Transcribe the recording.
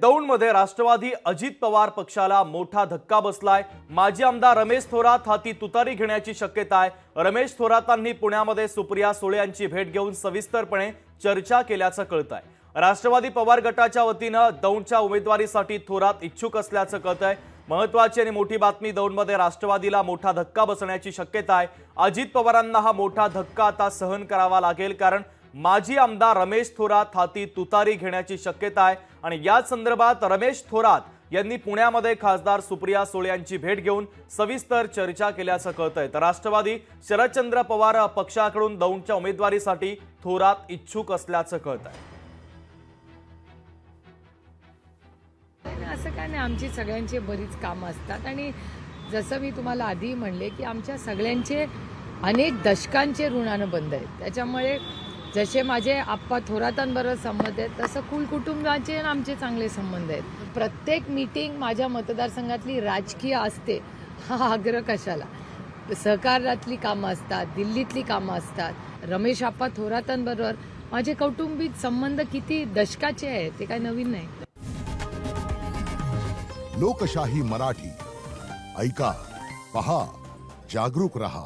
दौंडमध्ये राष्ट्रवादी अजित पवार पक्षाला मोठा धक्का बसलाय। माजी आमदार रमेश थोरात हाती तुतारी घेण्याची शक्यता आहे। रमेश थोरातांनी पुण्यामध्ये सुप्रिया सुळे यांची भेट घेऊन सविस्तरपणे चर्चा केल्याचं कळतंय। राष्ट्रवादी पवार गटाच्या वतीने दौंडच्या उमेदवारीसाठी थोरात इच्छुक असल्याचं कळतंय। महत्त्वाची आणि मोठी बातमी, दौंडमध्ये राष्ट्रवादीला मोठा धक्का बसण्याची शक्यता आहे। अजित पवारांना हा मोठा धक्का आता सहन करावा लागेल, कारण माजी आमदार रमेश थोरात हाती तुतारी घेण्याची शक्यता आहे। आणि या संदर्भात रमेश थोरात यांनी पुण्यामध्ये खासदार सुप्रिया सुळे यांची भेट घेऊन सविस्तर चर्चा केल्याचं कळतंय। तर राष्ट्रवादी शरदचंद्र पवार पक्षाकडून दौंडच्या उमेदवारीसाठी थोरात इच्छुक असल्याचं कळतंय। असं काय नाही, आमची सगळ्यांची बरीच कामं असतात आणि जसं मी तुम्हाला आधी म्हणले की आमच्या सगळ्यांचे अनेक दशकांचे ऋणानं बंद आहेत। त्याच्यामुळे जसे माझे आप्पा थोरातांबरोबर संबंध आहेत तसं कुल कुटुंबाचे आमचे चांगले संबंध आहेत। प्रत्येक मीटिंग माझ्या मतदारसंघातली राजकीय असते हा आग्रह कशाला। सहकारातली कामं असतात, दिल्लीतली कामं असतात। रमेश आप्पा थोरातांबरोबर माझे कौटुंबिक संबंध किती दशकाचे आहेत, ते काय नवीन नाही। लोकशाही मराठी ऐका, पहा, जागरूक रहा।